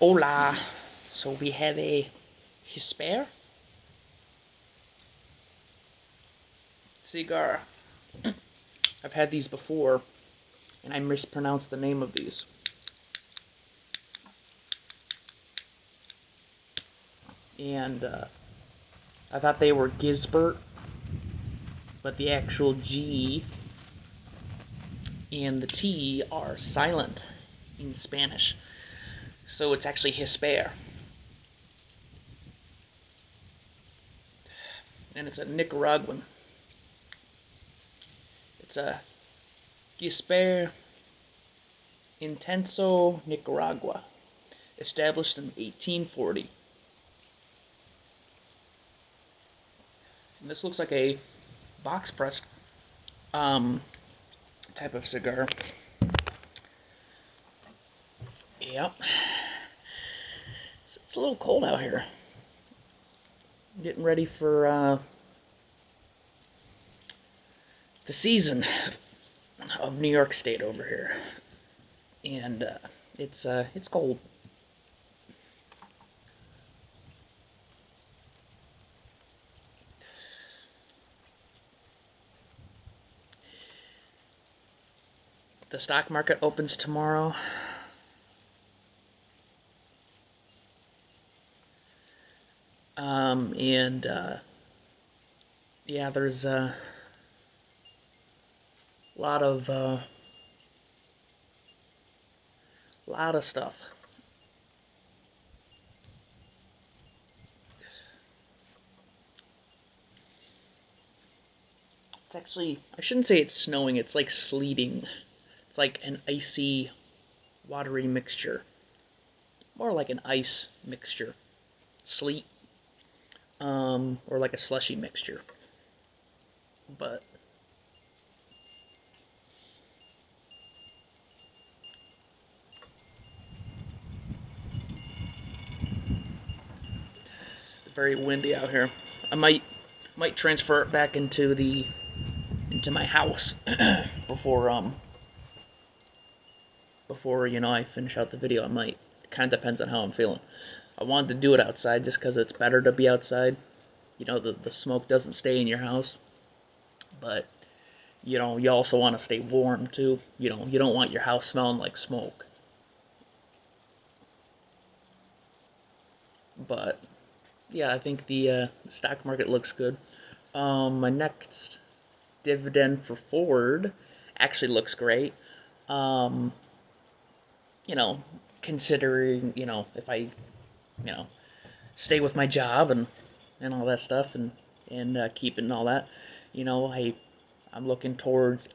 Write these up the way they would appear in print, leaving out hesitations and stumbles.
Hola. So we have a Hisper cigar. I've had these before, and I mispronounced the name of these. And I thought they were Gisbert, but the actual G and the T are silent in Spanish. So it's actually Hisper. And it's a Nicaraguan. It's a Gisper Intenso Nicaragua, established in 1840. And this looks like a box pressed type of cigar. Yep. It's a little cold out here. Getting ready for the season of New York State over here, and it's cold. The stock market opens tomorrow. And yeah, there's a lot of stuff. It's actually, I shouldn't say it's snowing, it's like sleeting. It's like an icy, watery mixture. More like an ice mixture. Sleet. Or like a slushy mixture. But it's very windy out here. I might transfer it back into my house before I finish out the video. I might. It kind of depends on how I'm feeling. I wanted to do it outside just because it's better to be outside. The smoke doesn't stay in your house. But you also want to stay warm too. You don't want your house smelling like smoke. But yeah, I think the stock market looks good. My next dividend for Ford actually looks great. Um, you know, Considering, if I, stay with my job and all that stuff and keeping all that, I'm looking towards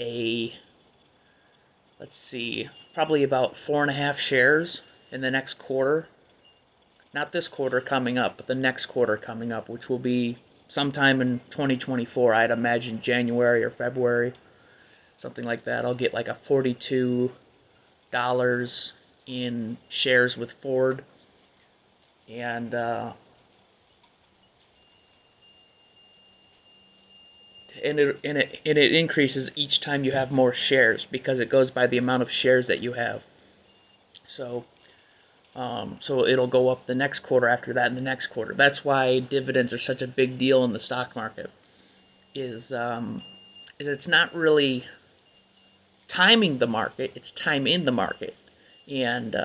let's see, probably about 4.5 shares in the next quarter. Not this quarter coming up, but the next quarter coming up, which will be sometime in 2024. I'd imagine January or February, something like that. I'll get like a $42 in shares with Ford, and it increases each time you have more shares because it goes by the amount of shares that you have. So it'll go up the next quarter after that and the next quarter. That's why dividends are such a big deal in the stock market. Is it's not really timing the market; it's time in the market. And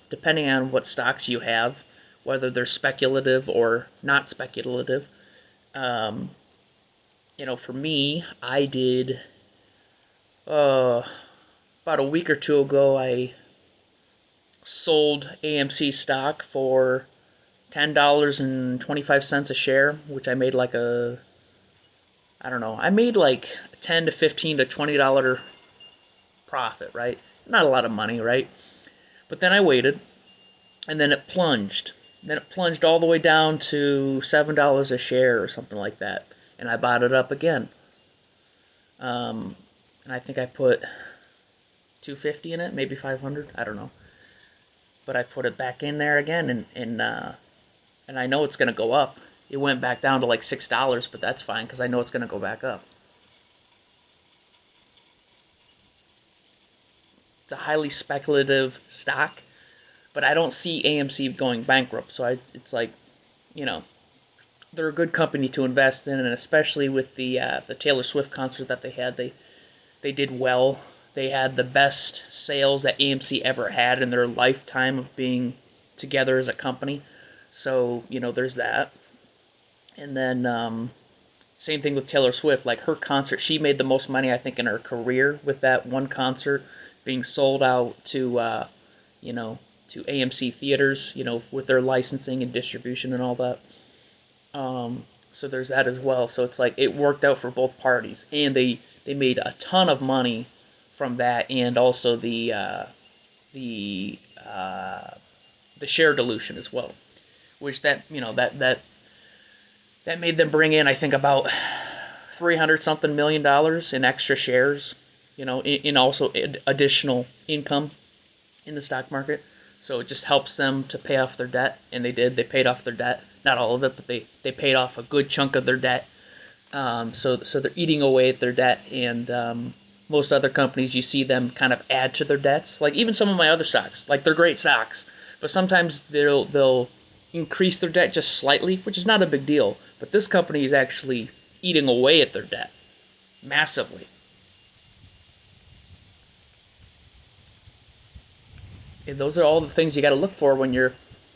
depending on what stocks you have, whether they're speculative or not speculative, for me, I did about a week or two ago, I sold AMC stock for $10.25 a share, which I made like I don't know, I made like 10 to 15 to $20 profit, right? Not a lot of money, right? But then I waited, and then it plunged. Then it plunged all the way down to $7 a share or something like that, and I bought it up again. And I think I put 250 in it, maybe 500, I don't know. But I put it back in there again, and I know it's gonna go up. It went back down to like $6, but that's fine because I know it's gonna go back up. It's a highly speculative stock. but I don't see AMC going bankrupt. So it's like, you know, they're a good company to invest in, and especially with the Taylor Swift concert that they did well. They had the best sales that AMC ever had in their lifetime of being together as a company. So, there's that. And then same thing with Taylor Swift. Like her concert, she made the most money I think in her career with that one concert being sold out you know, to AMC theaters, with their licensing and distribution and all that. So there's that as well. So it's like it worked out for both parties, and they made a ton of money from that, and also the share dilution as well, which that made them bring in I think about 300 something $1 million in extra shares, in also additional income in the stock market. So it just helps them to pay off their debt, and they did. They paid off their debt, not all of it, but they paid off a good chunk of their debt. So they're eating away at their debt, and most other companies you see them kind of add to their debts. Like even some of my other stocks, like they're great stocks, but sometimes they'll increase their debt just slightly, which is not a big deal. But this company is actually eating away at their debt massively. And those are all the things you got to look for when you're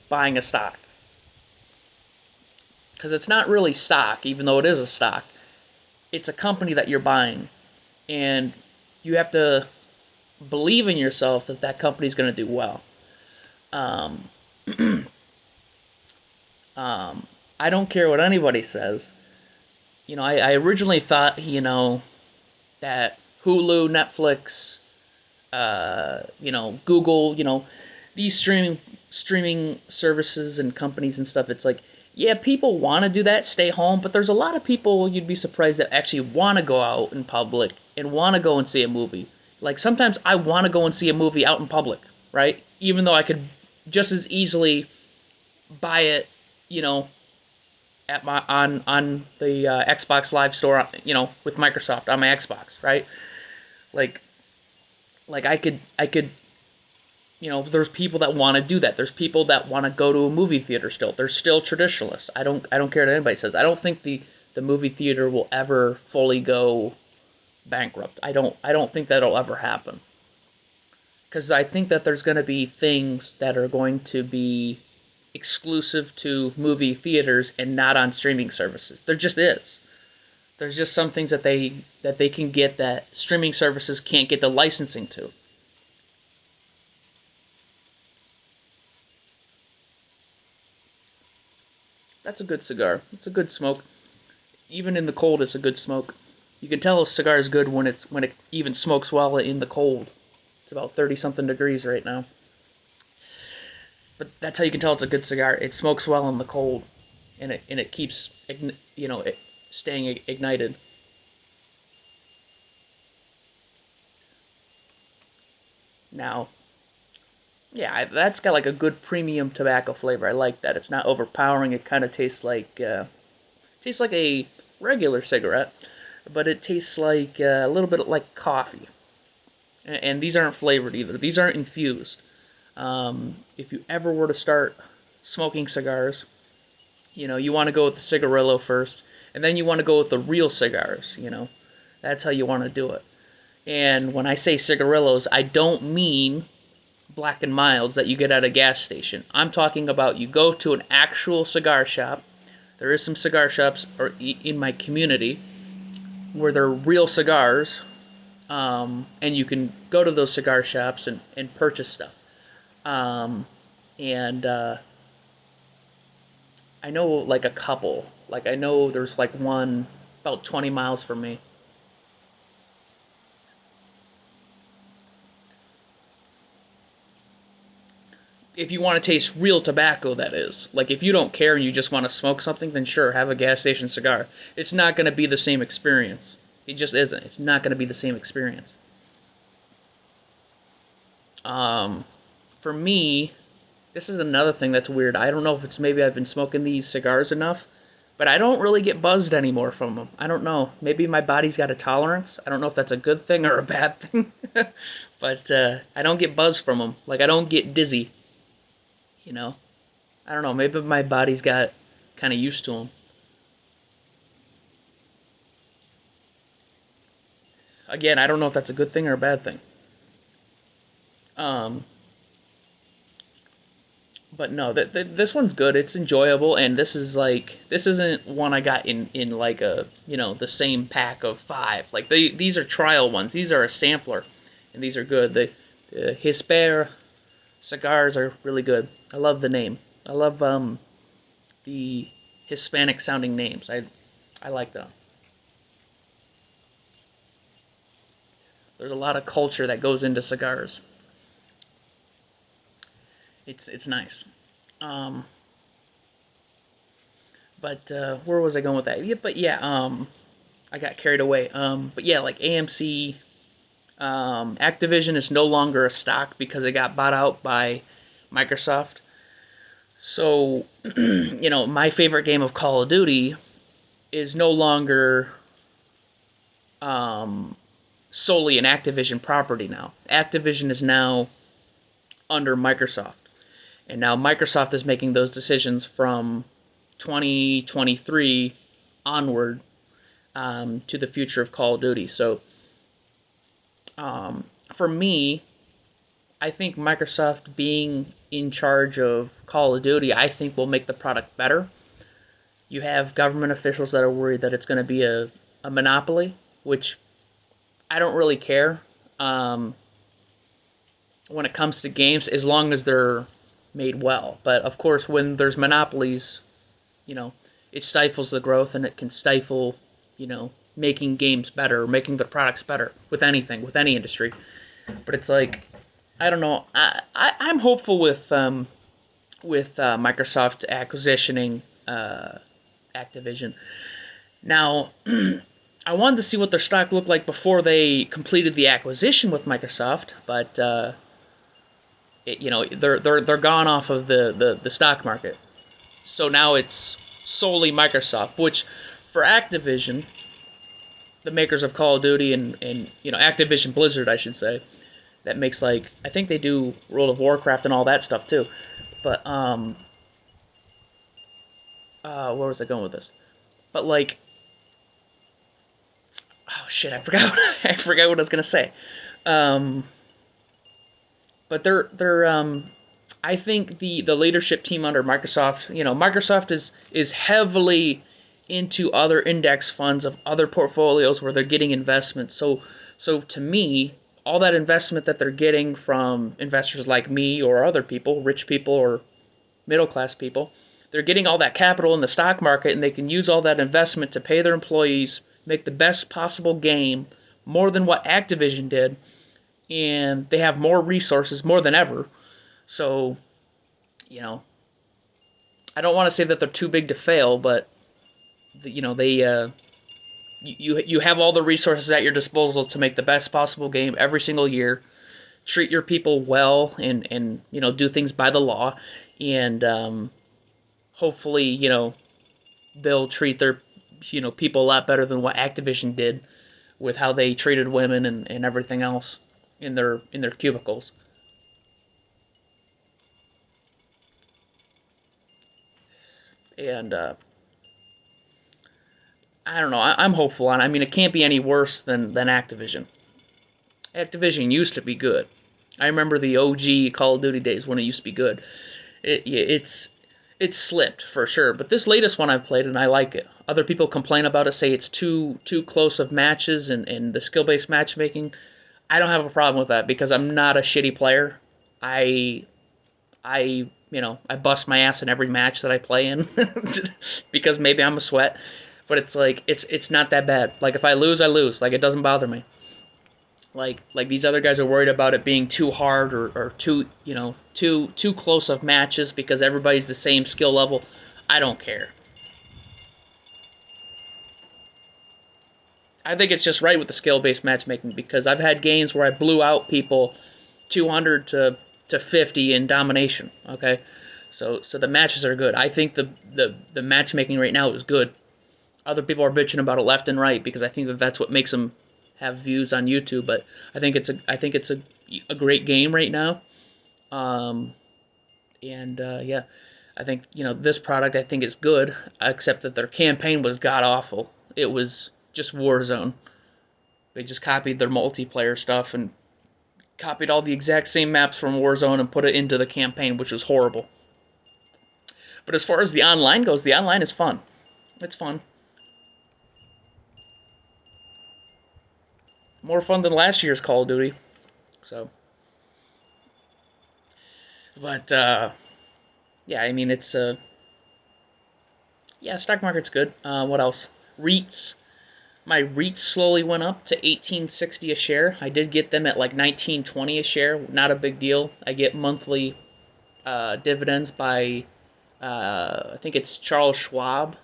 buying a stock. Because it's not really stock, even though it is a stock. It's a company that you're buying. And you have to believe in yourself that that company is going to do well. Um, I don't care what anybody says. I originally thought, that Hulu, Netflix, Google, these streaming services and companies and stuff. It's like, yeah, people want to do that, stay home, but there's a lot of people you'd be surprised that actually want to go out in public and want to go and see a movie. Like sometimes I want to go and see a movie out in public, right? Even though I could just as easily buy it, at my on the Xbox Live store, with Microsoft on my Xbox, right? Like I could, there's people that want to do that. There's people that want to go to a movie theater still. They're still traditionalists. I don't care what anybody says. I don't think the movie theater will ever fully go bankrupt. I don't think that'll ever happen. Because I think that there's going to be things that are going to be exclusive to movie theaters and not on streaming services. There just is. There's just some things that they can get that streaming services can't get the licensing to. That's a good cigar. It's a good smoke. Even in the cold, it's a good smoke. You can tell a cigar is good when it even smokes well in the cold. It's about 30 something degrees right now. But that's how you can tell it's a good cigar. It smokes well in the cold, and it keeps it staying ignited. Now, yeah, that's got like a good premium tobacco flavor. I like that. It's not overpowering. It kind of tastes like a regular cigarette, but it tastes like a little bit like coffee. And these aren't flavored either. These aren't infused. If you ever were to start smoking cigars, you want to go with the cigarillo first, and then you want to go with the real cigars. That's how you want to do it. And when I say cigarillos, I don't mean Black and Milds that you get at a gas station. I'm talking about you go to an actual cigar shop. There is some cigar shops in my community where they're real cigars, and you can go to those cigar shops and purchase stuff. And I know like a couple. Like I know there's like one about 20 miles from me. If you want to taste real tobacco, that is. Like if you don't care and you just want to smoke something, then sure, have a gas station cigar. It's not going to be the same experience. It just isn't. It's not going to be the same experience. For me, this is another thing that's weird. I don't know if it's maybe I've been smoking these cigars enough, but I don't really get buzzed anymore from them. I don't know. Maybe my body's got a tolerance. I don't know if that's a good thing or a bad thing. But I don't get buzzed from them. Like I don't get dizzy. You know, I don't know. Maybe my body's got kind of used to them. Again, I don't know if that's a good thing or a bad thing. Um, but no, this one's good. It's enjoyable, and this isn't one I got in like a the same pack of five. Like these are trial ones. These are a sampler, and these are good. The Hisper cigars are really good. I love the name. I love the Hispanic sounding names. I like them. There's a lot of culture that goes into cigars. It's nice. Um, but where was I going with that? Yeah, but yeah, I got carried away. But yeah, like AMC, Activision is no longer a stock because it got bought out by Microsoft. So, my favorite game of Call of Duty is no longer um, solely an Activision property now. Activision is now under Microsoft. And now Microsoft is making those decisions from 2023 onward to the future of Call of Duty. So for me, I think Microsoft being in charge of Call of Duty, I think will make the product better. You have government officials that are worried that it's going to be a monopoly, which I don't really care when it comes to games, as long as they're made well. But of course, when there's monopolies, you know, it stifles the growth and it can stifle, making games better, making the products better with anything, with any industry. But it's like, I don't know. I'm hopeful with Microsoft acquisitioning Activision. Now, I wanted to see what their stock looked like before they completed the acquisition with Microsoft, but they're gone off of the stock market. So now it's solely Microsoft, which for Activision, the makers of Call of Duty and Activision Blizzard, I should say, that makes like I think they do World of Warcraft and all that stuff too. But where was I going with this? But like, oh shit, I forgot. I forgot what I was gonna say. Um, but they're I think the leadership team under Microsoft, Microsoft is heavily into other index funds of other portfolios where they're getting investments. So to me, all that investment that they're getting from investors like me or other people, rich people or middle class people, they're getting all that capital in the stock market and they can use all that investment to pay their employees, make the best possible game, more than what Activision did, and they have more resources, more than ever. So, you know, I don't want to say that they're too big to fail, but they you have all the resources at your disposal to make the best possible game every single year. Treat your people well and do things by the law, and hopefully they'll treat their people a lot better than what Activision did with how they treated women and everything else in their cubicles. And I don't know. I'm hopeful on. I mean, it can't be any worse than Activision. Activision used to be good. I remember the OG Call of Duty days when it used to be good. It's slipped for sure. But this latest one I've played and I like it. Other people complain about it, say it's too close of matches and the skill based matchmaking. I don't have a problem with that because I'm not a shitty player. I I bust my ass in every match that I play in because maybe I'm a sweat. But it's like it's not that bad. Like if I lose, I lose. Like it doesn't bother me. Like these other guys are worried about it being too hard or too too close of matches because everybody's the same skill level. I don't care. I think it's just right with the skill based matchmaking because I've had games where I blew out people 200 to 50 in domination. Okay, so the matches are good. I think the matchmaking right now is good. Other people are bitching about it left and right because I think that's what makes them have views on YouTube. But I think it's a great game right now. Um, And yeah, I think this product I think is good, except that their campaign was god awful. It was just Warzone. They just copied their multiplayer stuff and copied all the exact same maps from Warzone and put it into the campaign, which was horrible. But as far as the online goes, the online is fun. It's fun. More fun than last year's Call of Duty. So, but yeah, I mean it's yeah, stock market's good. What else? REITs. My REITs slowly went up to 1860 a share. I did get them at like 1920 a share. Not a big deal. I get monthly dividends by I think it's Charles Schwab.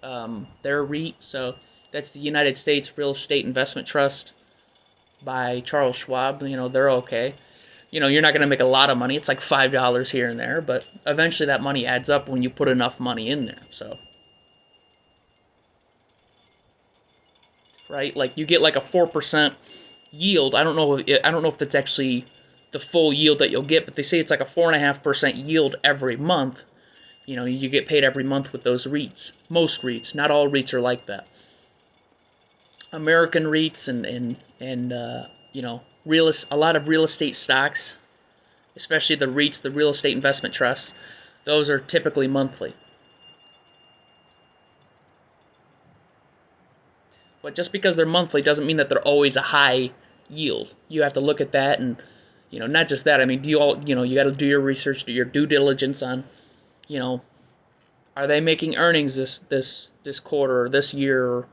Their REIT. So that's the United States Real Estate Investment Trust by Charles Schwab. They're okay. You're not going to make a lot of money. It's like $5 here and there, but eventually that money adds up when you put enough money in there. So, right? Like you get like a 4% yield. I don't know if that's actually the full yield that you'll get, but they say it's like a 4.5% yield every month. You get paid every month with those REITs. Most REITs, not all REITs are like that. American REITs and a lot of real estate stocks, especially the REITs, the real estate investment trusts, those are typically monthly. But just because they're monthly doesn't mean that they're always a high yield. You have to look at that and not just that. I mean, you got to do your research, do your due diligence on, you know, are they making earnings this quarter or this year or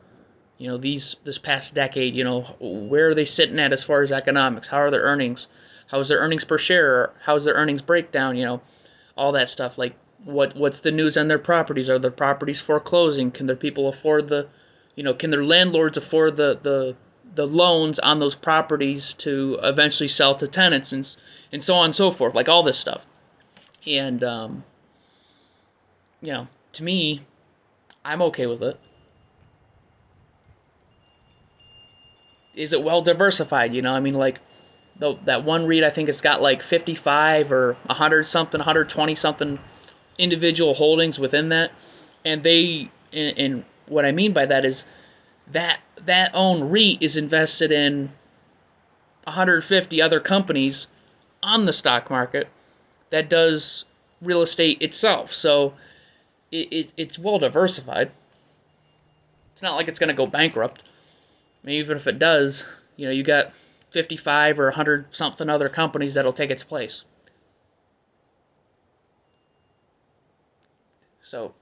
this past decade, where are they sitting at as far as economics? How are their earnings? How's their earnings per share? How's their earnings breakdown? All that stuff. Like what's the news on their properties? Are their properties foreclosing? Can their people afford can their landlords afford the loans on those properties to eventually sell to tenants and so on and so forth, like all this stuff. And to me, I'm okay with it. Is it well diversified? I mean, like that one REIT, I think it's got like 55 or 100 something, 120 something individual holdings within that, and what I mean by that is that own REIT is invested in 150 other companies on the stock market that does real estate itself. So it's well diversified. It's not like it's going to go bankrupt. I mean, even if it does, you got 55 or 100 something other companies that'll take its place. So,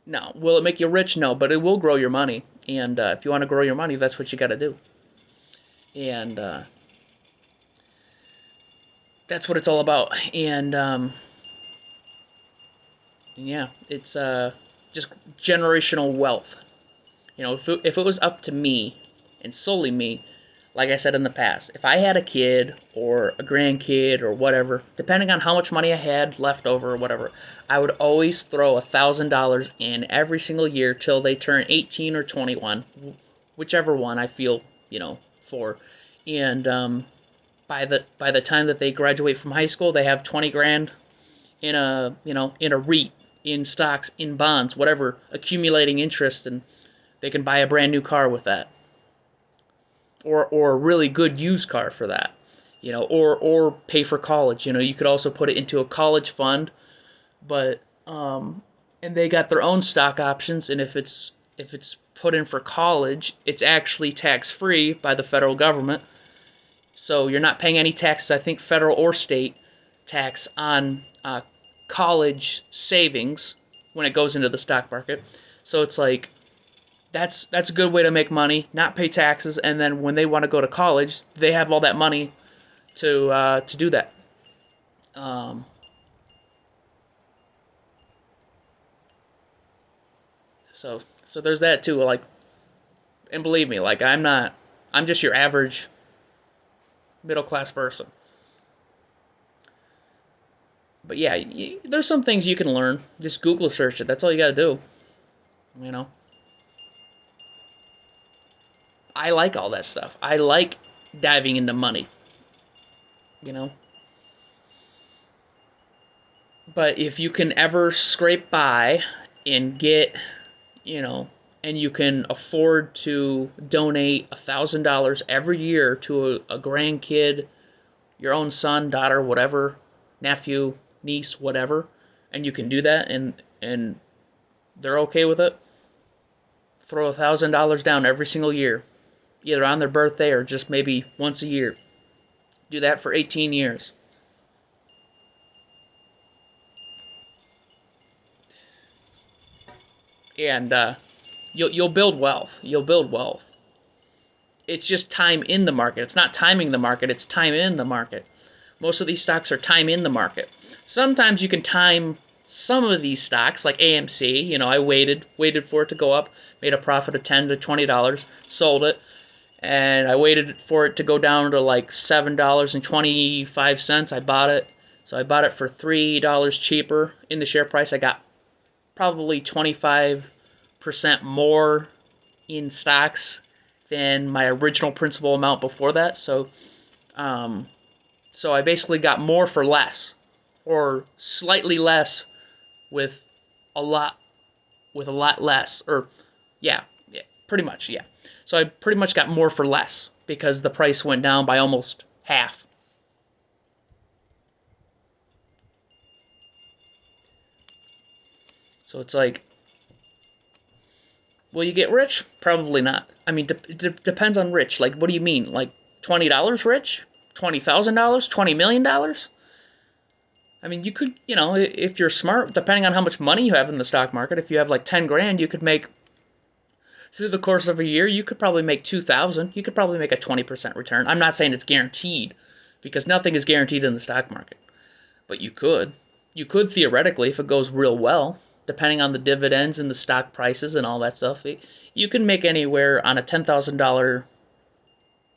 no. Will it make you rich? No, but it will grow your money. And if you want to grow your money, that's what you got to do. And that's what it's all about. And yeah, it's just generational wealth. If it was up to me and solely me, like I said in the past, if I had a kid or a grandkid or whatever, depending on how much money I had left over or whatever, I would always throw $1,000 in every single year till they turn 18 or 21, whichever one I feel, for. And by the time that they graduate from high school, they have 20 grand in a REIT, in stocks, in bonds, whatever, accumulating interest, and they can buy a brand new car with that, or a really good used car for that, or pay for college. You could also put it into a college fund, but and they got their own stock options, and if it's put in for college, it's actually tax free by the federal government, so you're not paying any taxes, I think federal or state tax on college savings when it goes into the stock market. So it's like that's a good way to make money, not pay taxes, and then when they want to go to college, they have all that money to do that. Um, so there's that too. Like, and believe me, like I'm just your average middle class person. But yeah, there's some things you can learn. Just Google search it. That's all you gotta do. You know, I like all that stuff. I like diving into money. You know, But if you can ever scrape by and get, you know, and you can afford to donate $1,000 every year to a grandkid, your own son, daughter, whatever, nephew, niece, whatever, and you can do that, and they're okay with it, throw $1,000 down every single year, either on their birthday or just maybe once a year. Do that for 18 years. And you'll build wealth. You'll build wealth. It's just time in the market. It's not timing the market, it's time in the market. Most of these stocks are time in the market. Sometimes you can time some of these stocks, like AMC. I waited for it to go up, made a profit of $10 to $20, sold it, and I waited for it to go down to like $7.25. I bought it. So I bought it for $3 cheaper in the share price. I got probably 25% more in stocks than my original principal amount before that. So I basically got more for less, or slightly less with a lot less, or yeah, pretty much, yeah. So I pretty much got more for less because the price went down by almost half. So it's like, will you get rich? Probably not. I mean, depends on rich. Like, what do you mean? Like $20 rich? $20,000? $20 million? I mean, you could, if you're smart, depending on how much money you have in the stock market, if you have like 10 grand, you could make, through the course of a year, you could probably make 2,000. You could probably make a 20% return. I'm not saying it's guaranteed, because nothing is guaranteed in the stock market. But you could. You could theoretically, if it goes real well, depending on the dividends and the stock prices and all that stuff. You can make anywhere on a $10,000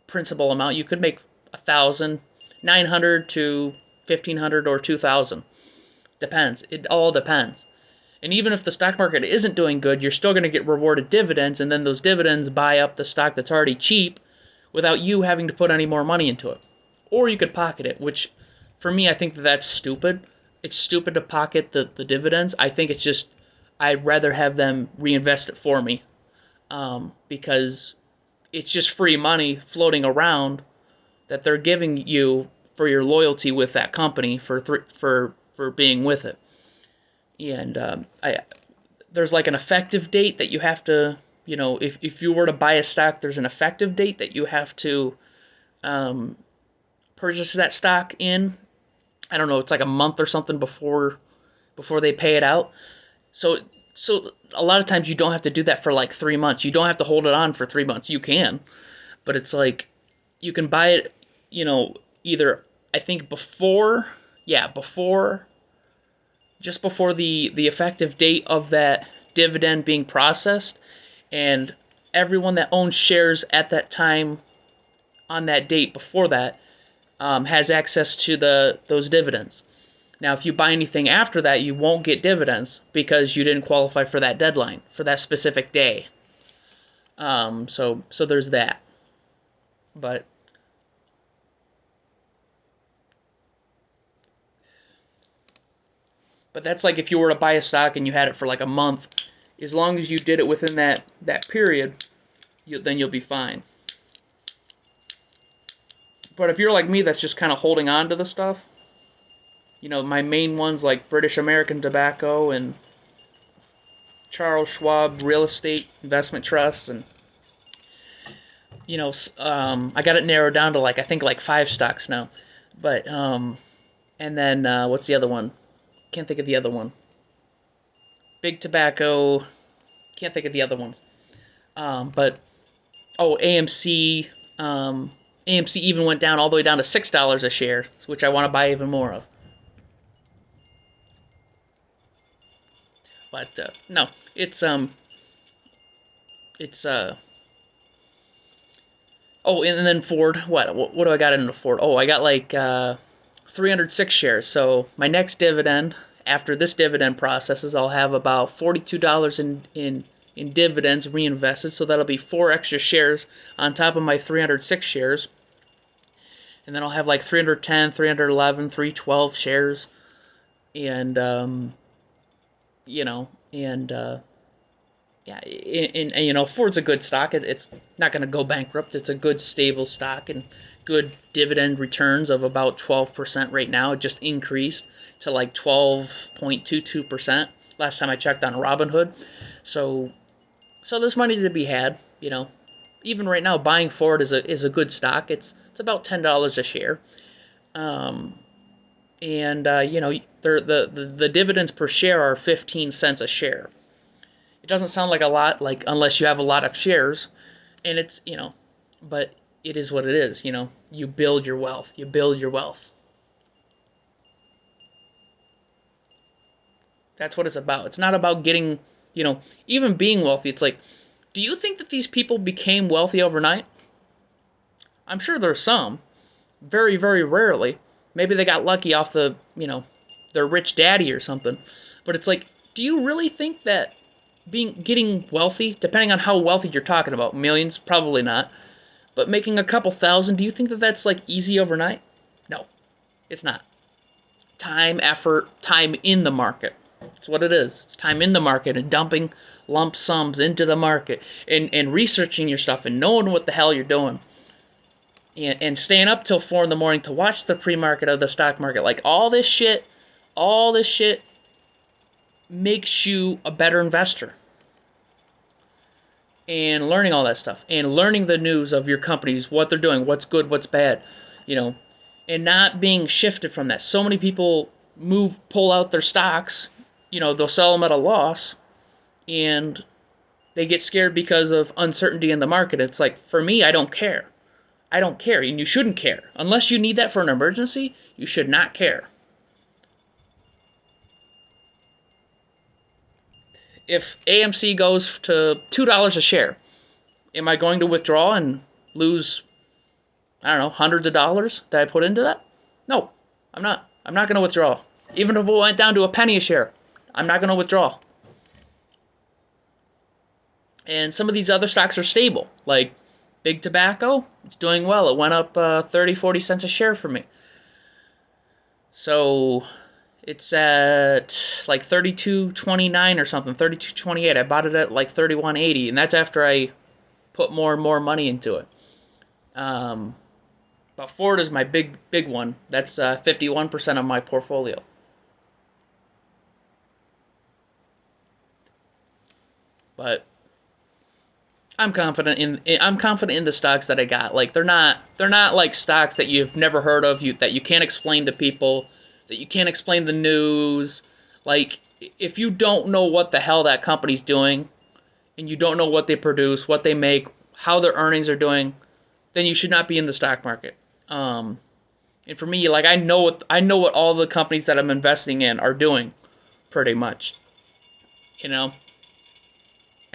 principal amount. You could make 1,000, 900 to 1,500 or 2,000. Depends. It all depends. And even if the stock market isn't doing good, you're still going to get rewarded dividends, and then those dividends buy up the stock that's already cheap without you having to put any more money into it. Or you could pocket it, which for me, I think that's stupid. It's stupid to pocket the dividends. I think it's just, I'd rather have them reinvest it for me, because it's just free money floating around that they're giving you for your loyalty with that company, for being with it. And there's like an effective date that you have to, if you were to buy a stock, there's an effective date that you have to purchase that stock in. I don't know, it's like a month or something before they pay it out. So a lot of times you don't have to do that for like 3 months. You don't have to hold it on for 3 months. You can, but it's like you can buy it, either, I think just before the effective date of that dividend being processed, and everyone that owns shares at that time on that date before that has access to those dividends. Now, if you buy anything after that, you won't get dividends because you didn't qualify for that deadline, for that specific day. So there's that. But that's like if you were to buy a stock and you had it for like a month. As long as you did it within that period, then you'll be fine. But if you're like me, that's just kind of holding on to the stuff. My main ones like British American Tobacco and Charles Schwab Real Estate Investment Trusts, and I got it narrowed down to I think 5 stocks now. But and then what's the other one? Can't think of the other one. Big Tobacco. Can't think of the other ones. But AMC. AMC even went down all the way down to $6 a share, which I want to buy even more of. But no, it's and then Ford. What do I got into Ford? I got 306 shares. So my next dividend, after this dividend processes, I'll have about $42 in dividends reinvested. So that'll be 4 extra shares on top of my 306 shares. And then I'll have 310, 311, 312 shares and you know, and yeah, and you know, Ford's a good stock. It's not going to go bankrupt. It's a good stable stock and good dividend returns of about 12% right now. It just increased to like 12.22% last time I checked on Robinhood. So so there's money to be had, you know. Even right now, buying Ford is a good stock. It's about $10 a share. Um, and you know, the dividends per share are 15 cents a share. It doesn't sound like a lot, like unless you have a lot of shares, and it's, you know, but it is what it is. You know, you build your wealth. You build your wealth. That's what it's about. It's not about getting, you know, even being wealthy. It's like, do you think that these people became wealthy overnight? I'm sure there's some. Very, very rarely. Maybe they got lucky off the, you know, their rich daddy or something. But it's like, do you really think that getting wealthy, depending on how wealthy you're talking about, millions, probably not, but making a couple thousand, do you think that that's like easy overnight? No, it's not. Time, effort, time in the market. That's what it is. It's time in the market and dumping lump sums into the market and researching your stuff and knowing what the hell you're doing. And staying up till 4 in the morning to watch the pre-market of the stock market. Like all this shit makes you a better investor. And learning all that stuff and learning the news of your companies, what they're doing, what's good, what's bad, you know, and not being shifted from that. So many people pull out their stocks, you know, they'll sell them at a loss and they get scared because of uncertainty in the market. It's like, for me, I don't care. I don't care, and you shouldn't care. Unless you need that for an emergency, you should not care. If AMC goes to $2 a share, am I going to withdraw and lose, I don't know, hundreds of dollars that I put into that? No, I'm not. I'm not going to withdraw. Even if it went down to a penny a share, I'm not going to withdraw. And some of these other stocks are stable, like Big Tobacco. It's doing well. It went up 30, 40 cents a share for me. So it's at like 32.29 or something, 32.28. I bought it at like 31.80, and that's after I put more and more money into it. Um, but Ford is my big one. That's 51% of my portfolio. But I'm confident in the stocks that I got. Like they're not like stocks that you've never heard of, that you can't explain to people, that you can't explain the news. Like if you don't know what the hell that company's doing and you don't know what they produce, what they make, how their earnings are doing, then you should not be in the stock market. And for me, like I know what all the companies that I'm investing in are doing, pretty much, you know.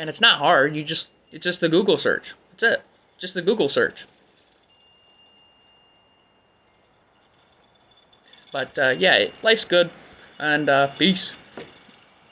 And it's not hard. It's just the Google search. That's it. Just the Google search. But yeah, life's good, and peace.